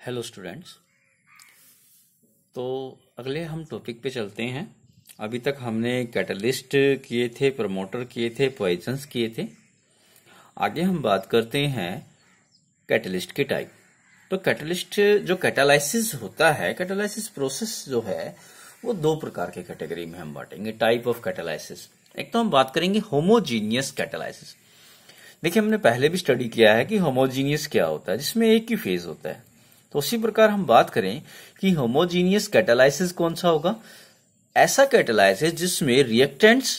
Hello students. तो अगले हम टॉपिक पे चलते हैं। अभी तक हमने कैटलिस्ट किए थे, प्रमोटर किए थे, पॉइजन्स किए थे। आगे हम बात करते हैं कैटलिस्ट के टाइप। तो कैटलिस्ट जो कैटालाइसिस होता है, कैटालाइसिस प्रोसेस जो है वो दो प्रकार के कैटेगरी में हम बांटेंगे, टाइप ऑफ कैटालाइसिस। एक तो हम बात करेंगे होमोजीनियस कैटालाइसिस। देखिए, हमने पहले भी स्टडी किया है कि होमोजीनियस क्या होता है, जिसमें एक ही फेज होता है। तो उसी प्रकार हम बात करें कि होमोजीनियस कैटालाइसिस कौन सा होगा। ऐसा कैटालाइसिस जिसमें रिएक्टेंट्स,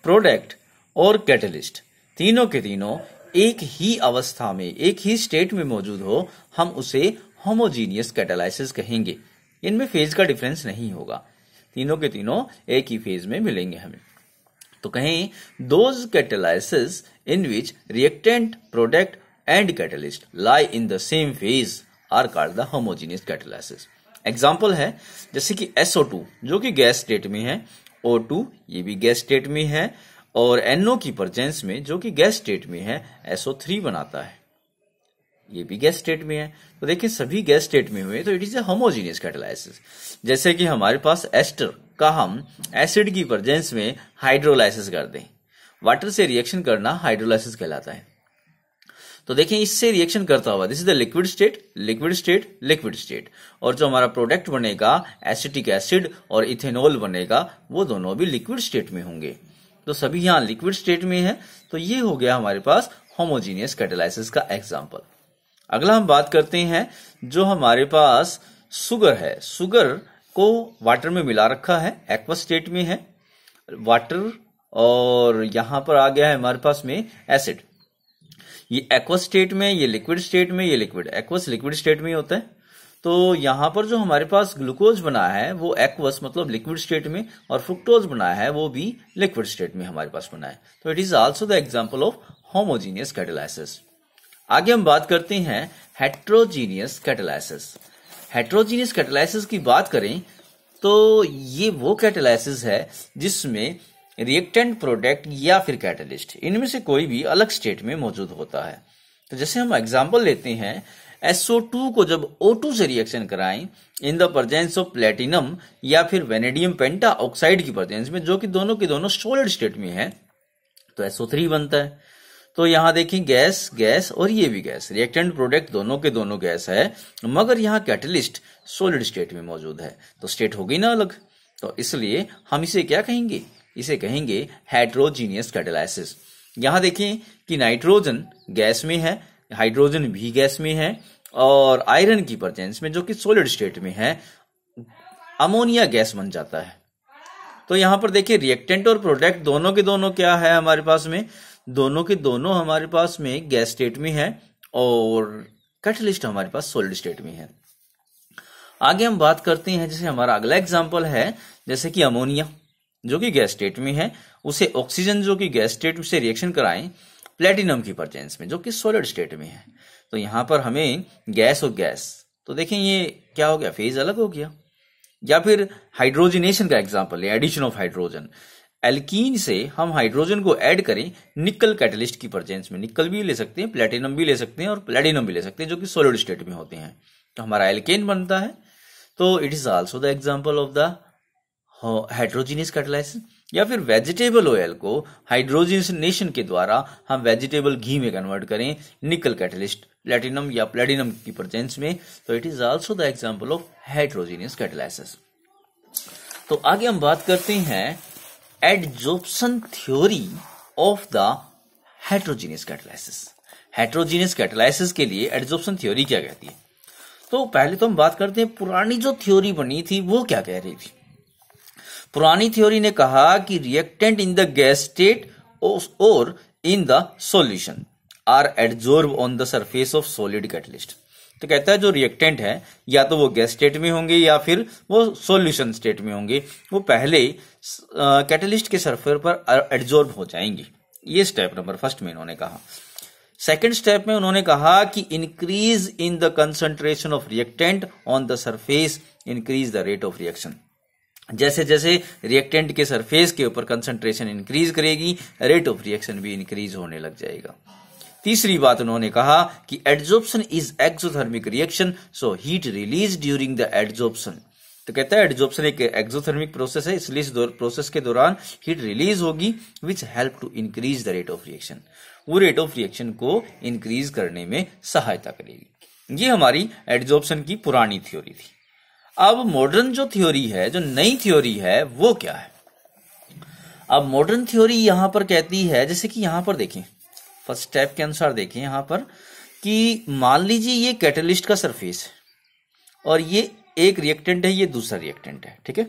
प्रोडक्ट और कैटलिस्ट तीनों के तीनों एक ही अवस्था में, एक ही स्टेट में मौजूद हो, हम उसे होमोजीनियस कैटालाइसिस कहेंगे। इनमें फेज का डिफरेंस नहीं होगा, तीनों के तीनों एक ही फेज में मिलेंगे हमें। तो कहें those catalysis in which reactant, product and catalyst lie in the same phase are called the homogeneous catalysis. Example है जैसे कि SO2 जो कि गैस स्टेट में है, O2 ये भी गैस स्टेट में है, और NO की प्रेजेंस में जो कि गैस स्टेट में है SO3 बनाता है, ये भी गैस स्टेट में है। तो देखिए सभी गैस स्टेट में हुए तो it is a homogeneous catalysis. जैसे कि हमारे पास एस्टर का हम एसिड की प्रेजेंस में हाइड्रोलाइसिस कर दें, वाटर से रिएक्शन करना हाइड्रोलाइसिस कहलाता है। तो देखें इससे रिएक्शन करता हुआ, this is the liquid state, liquid state, liquid state, और जो हमारा प्रोडक्ट बनेगा एसिटिक एसिड और इथेनॉल बनेगा, वो दोनों भी लिक्विड स्टेट में होंगे। तो सभी यहाँ लिक्विड स्टेट में है। तो ये हो गया हमारे पास होमोजीनियस कैटालाइसिस का एग्जाम्पल। अगला हम बात करते हैं जो हमारे पास सुगर है। सुगर को वाटर में मिला रखा है, एक्वस स्टेट में है वाटर, और यहां पर आ गया है हमारे पास में एसिड। ये एक्वस स्टेट में, ये लिक्विड स्टेट में, ये लिक्विड, एक्वस लिक्विड स्टेट में होता है। तो यहां पर जो हमारे पास ग्लूकोज बना है वो एक्वस मतलब लिक्विड स्टेट में, और फ्रुक्टोज बना है वो भी लिक्विड स्टेट में हमारे पास बना है। तो it is also the example of homogeneous catalysis. आगे हम बात करते हैं हेट्रोजीनियस कैटालाइसिस। हेट्रोजीनियस कैटालाइसिस की बात करें तो ये वो कैटालाइसिस है जिसमें रिएक्टेंट, प्रोडक्ट या फिर कैटलिस्ट इनमें से कोई भी अलग स्टेट में मौजूद होता है। तो जैसे हम एग्जांपल लेते हैं, SO2 को जब O2 से रिएक्शन कराएं in the presence of platinum या फिर वेनेडियम पेंटा ऑक्साइड की प्रेजेंस में, जो कि दोनों के दोनों सॉलिड स्टेट में है, तो SO3 बनता है। तो यहां देखें गैस गैस और ये भी गैस, रिएक्टेंट प्रोडक्ट दोनों के दोनों गैस है, मगर यहाँ कैटलिस्ट सॉलिड स्टेट में मौजूद है, तो स्टेट होगी ना अलग। तो इसलिए हम इसे क्या कहेंगे, इसे कहेंगे हेट्रोजीनियस कैटालाइसिस। यहां देखें कि नाइट्रोजन गैस में है, हाइड्रोजन भी गैस में है, और आयरन की प्रेजेंस में जो कि सॉलिड स्टेट में है अमोनिया गैस बन जाता है। तो यहां पर देखिए रिएक्टेंट और प्रोडक्ट दोनों के दोनों क्या है हमारे पास में, दोनों के दोनों हमारे पास में गैस स्टेट में है, और कैटलिस्ट हमारे पास सॉलिड स्टेट में है। आगे हम बात करते हैं, जैसे हमारा अगला एग्जांपल है जैसे कि अमोनिया जो कि गैस स्टेट में है, उसे ऑक्सीजन जो कि गैस स्टेट से रिएक्शन कराएं प्लेटिनम की प्रेजेंस में जो कि सॉलिड स्टेट में है। तो यहां पर हमें गैस और गैस, तो देखें ये क्या हो गया, फेज अलग हो गया। या फिर हाइड्रोजनेशन का एग्जांपल है, एडिशन ऑफ हाइड्रोजन। एल्कीन से हम हाइड्रोजन को ऐड करें निकल कैटलिस्ट की प्रेजेंस में, निकल भी ले सकते हैं, प्लेटिनम भी ले सकते हैं और प्लेटिनम भी ले सकते हैं जो कि सॉलिड स्टेट में होते हैं, तो हमारा एल्केन बनता है। तो it is also the example of the heterogeneous catalysis. या फिर वेजिटेबल ऑयल को हाइड्रोजनेशन के द्वारा हम वेजिटेबल घी में कन्वर्ट करें निकल कैटलिस्ट, प्लेटिनम या प्लेटिनम की प्रेजेंस में, तो it is also the example of heterogeneous catalysis. तो आगे हम बात करते हैं adsorption theory of the heterogeneous catalysis. Heterogeneous catalysis के लिए एडजॉर्प्शन थ्योरी क्या कहती है। तो पहले तो हम बात करते हैं पुरानी जो थ्योरी बनी थी वो क्या कह रही थी। पुरानी थ्योरी ने कहा कि reactant in the gas state और in the solution are adsorb on the surface of solid catalyst. तो कहता है जो रिएक्टेंट है या तो वो गैस स्टेट में होंगे या फिर वो सॉल्यूशन स्टेट में होंगे, वो पहले कैटलिस्ट के सरफेस पर एडजॉर्ब हो जाएंगे। ये स्टेप नंबर फर्स्ट में उन्होंने कहा। सेकंड स्टेप में उन्होंने कहा कि increase in the concentration of reactant on the surface increase the rate of reaction. जैसे जैसे रिएक्टेंट के सरफेस के ऊपर कंसंट्रेशन इंक्रीज करेगी, रेट ऑफ रिएक्शन भी इंक्रीज होने लग जाएगा। तीसरी बात उन्होंने कहा कि adsorption is exothermic reaction, so heat release during the adsorption. तो कहता है एडजॉर्प्शन एक एक्सोथर्मिक प्रोसेस है, इसलिए इस प्रोसेस के दौरान हीट रिलीज होगी which help to increase the rate of reaction, वो रेट ऑफ रिएक्शन को इंक्रीज करने में सहायता करेगी। ये हमारी एडजॉर्प्शन की पुरानी थ्योरी थी। अब मॉडर्न जो थ्योरी है, जो नई थ्योरी है, वो क्या है? अब मॉडर्न थ्योरी यहां पर कहती है, जैसे कि यहां पर देखें, फर्स्ट स्टेप के अनुसार देखें यहां पर कि मान लीजिए ये कैटलिस्ट का सरफेस है और ये एक रिएक्टेंट है, ये दूसरा रिएक्टेंट है, ठीक है।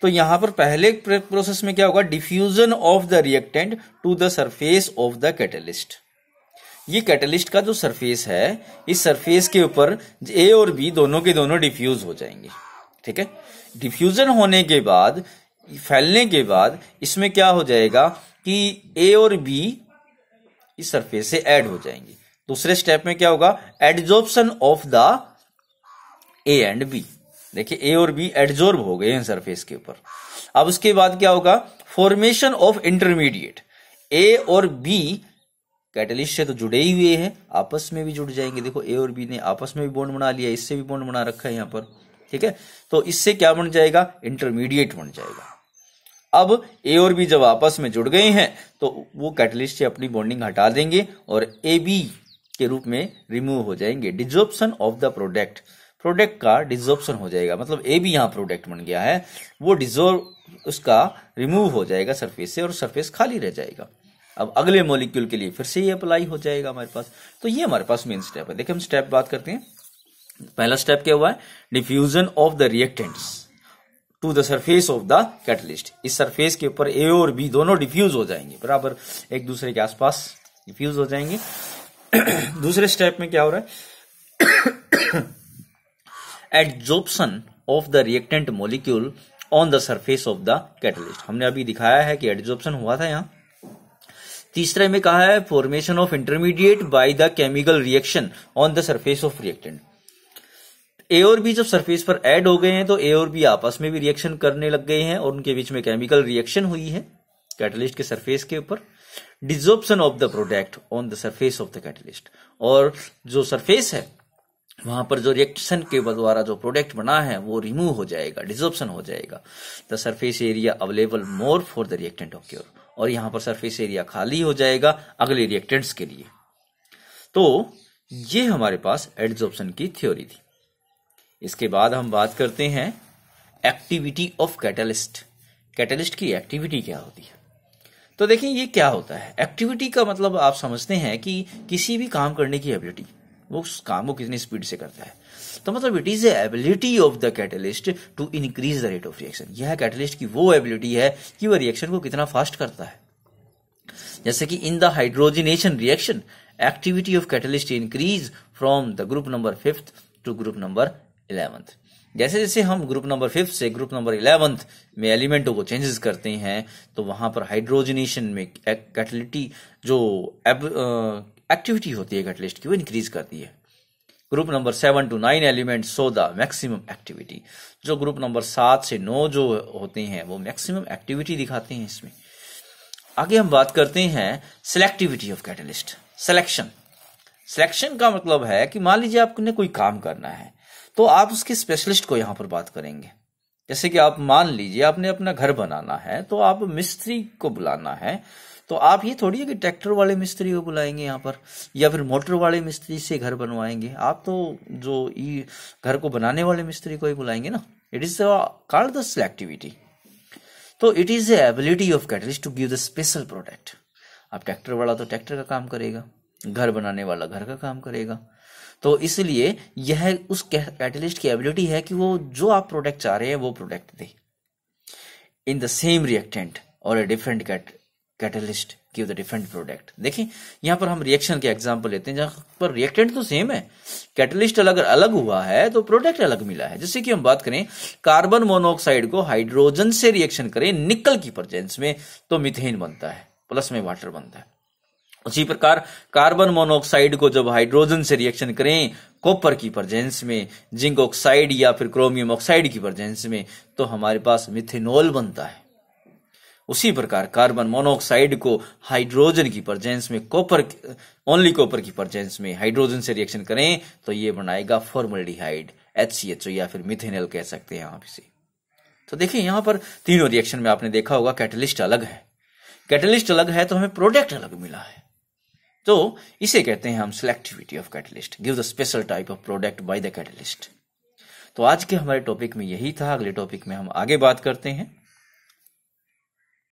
तो यहां पर पहले प्रोसेस में क्या होगा? Diffusion of the reactant to the surface of the catalyst. ये कैटलिस्ट का जो सरफेस है, इस सरफेस के ऊपर ए और बी दोनों के दोनों डिफ्यूज हो जाएंगे, ठीक है। डिफ्यूजन होने के बाद, फैलने के बाद इसमें क्या हो जाएगा कि ए और बी इस सरफेस से ऐड हो जाएंगे। दूसरे स्टेप में क्या होगा? Adsorption of the A and B. देखिए ए और बी एडजॉर्ब हो गए हैं सरफेस के ऊपर। अब उसके बाद क्या होगा? Formation of intermediate. ए और बी कैटलिस्ट से तो जुड़े ही हुए हैं, आपस में भी जुड़ जाएंगे। देखो ए और बी ने आपस में भी बॉन्ड बना लिया, इससे भी बॉन्ड बना रखा है यहां पर, ठीक है। तो इससे क्या बन जाएगा? इंटरमीडिएट बन जाएगा। अब ए और बी जब आपस में जुड़ गए हैं तो वो कैटलिस्ट से अपनी बॉन्डिंग हटा देंगे और ए बी के रूप में रिमूव हो जाएंगे। Desorption of the product, product का डिसॉर्प्शन हो जाएगा, मतलब ए बी यहां प्रोडक्ट बन गया है, वो डिसॉर्ब उसका रिमूव हो जाएगा सरफेस से और सरफेस खाली रह जाएगा। अब अगले मॉलिक्यूल के लिए फिर से ये अप्लाई हो जाएगा हमारे पास। तो ये हमारे पास मेन स्टेप है। देखिए हम स्टेप बात करते हैं। पहला स्टेप क्या हुआ है? Diffusion of the reactants to the surface of the catalyst. इस सरफेस के ऊपर ए और बी दोनों डिफ्यूज हो जाएंगे, बराबर एक दूसरे के आसपास डिफ्यूज हो जाएंगे। दूसरे स्टेप में क्या हो रहा है? Adsorption of the reactant molecule on the surface of the catalyst. हमने अभी दिखाया है कि एडजॉर्प्शन हुआ था यहां। तीसरे में कहा है formation of intermediate by the chemical reaction on the surface of reactant. A और बी जब सरफेस पर ऐड हो गए हैं तो ए और बी आपस में भी रिएक्शन करने लग गए हैं और उनके बीच में केमिकल रिएक्शन हुई है कैटलिस्ट के सरफेस के ऊपर। Desorption of the product on the surface of the catalyst, और जो सरफेस है वहां पर जो रिएक्शन के द्वारा जो प्रोडक्ट बना है वो रिमूव हो जाएगा, डिसॉर्प्शन हो जाएगा। The surface area available more for the reactant occur, और यहां पर सरफेस एरिया खाली हो जाएगा अगले रिएक्टेंट्स के लिए। तो ये हमारे पास एडजॉर्प्शन की थ्योरी थी। इसके बाद हम बात करते हैं एक्टिविटी ऑफ कैटलिस्ट। कैटलिस्ट की एक्टिविटी क्या होती है? तो देखिए ये क्या होता है। एक्टिविटी का मतलब आप समझते हैं कि किसी भी काम करने की एबिलिटी, वो उस काम को कितनी स्पीड से करता है। तो मतलब it is ability of the catalyst to increase the rate of reaction. यह कैटलिस्ट की वो एबिलिटी है कि वह रिएक्शन को कितना फास्ट करता है। जैसे कि in the hydrogenation reaction activity of catalyst increase from the group number 5th to group number 11th। जैसे जैसे हम ग्रुप नंबर 5th से ग्रुप नंबर 11th में एलिमेंटों को चेंजेस करते हैं तो वहां पर हाइड्रोजनेशन में कैटलिटी जो एक्टिविटी होती है कैटलिस्ट की वो इंक्रीज करती है। Group number 7 to 9 element show the maximum activity. जो ग्रुप नंबर 7 से 9 जो होते हैं वो मैक्सिमम एक्टिविटी दिखाते हैं इसमें। आगे हम बात करते हैं सिलेक्टिविटी ऑफ कैटलिस्ट। सिलेक्शन का मतलब है कि मान लीजिए आपने कोई काम करना है तो आप उसके स्पेशलिस्ट को यहां पर बात करेंगे। जैसे कि आप मान लीजिए आपने अपना घर बनाना है तो आप मिस्त्री को बुलाना है, तो आप ये थोड़ी है कि ट्रैक्टर वाले मिस्त्री को बुलाएंगे यहाँ पर या फिर मोटर वाले मिस्त्री से घर बनवाएंगे। आप तो जो घर को बनाने वाले मिस्त्री को ही बुलाएंगे ना। It is called the selectivity. तो it is the ability of catalyst to give the special product. अब ट्रैक्टर वाला तो ट्रैक्टर का काम करेगा, घर बनाने वाला घर का काम करेगा। तो इसलिए यह उस कैटलिस्ट की एबिलिटी है कि वो जो आप प्रोडक्ट चाह रहे हैं वो प्रोडक्ट दे इन द सेम रिएक्टेंट और a different catalyst give the different product. देखिए यहां पर हम रिएक्शन के एग्जांपल लेते हैं जहां पर रिएक्टेंट तो सेम है, कैटलिस्ट अगर अलग हुआ है तो प्रोडक्ट अलग मिला है। जैसे कि हम बात करें कार्बन मोनोऑक्साइड को हाइड्रोजन से रिएक्शन करें निकल की प्रेजेंस में तो मीथेन बनता है, प्लस में वाटर बनता है। उसी प्रकार कार्बन मोनोऑक्साइड को जब हाइड्रोजन से रिएक्शन करें कॉपर की प्रेजेंस में, जिंक ऑक्साइड या फिर क्रोमियम ऑक्साइड की प्रेजेंस में, तो हमारे पास मिथेनॉल बनता है। उसी प्रकार कार्बन मोनोऑक्साइड को हाइड्रोजन की प्रेजेंस में ओनली कॉपर की प्रेजेंस में हाइड्रोजन से रिएक्शन करें तो ये बनाएगा फॉर्मल्डिहाइड HCHO या फिर मिथेनॉल कह सकते हैं आप इसे। तो देखिए यहां पर तीनों रिएक्शन में आपने देखा होगा कैटलिस्ट अलग है, कैटलिस्ट अलग है तो हमें प्रोडक्ट अलग मिला है। तो इसे कहते हैं हम selectivity of catalyst, give the special type of product by the catalyst. तो आज के हमारे टॉपिक में यही था, अगले टॉपिक में हम आगे बात करते हैं।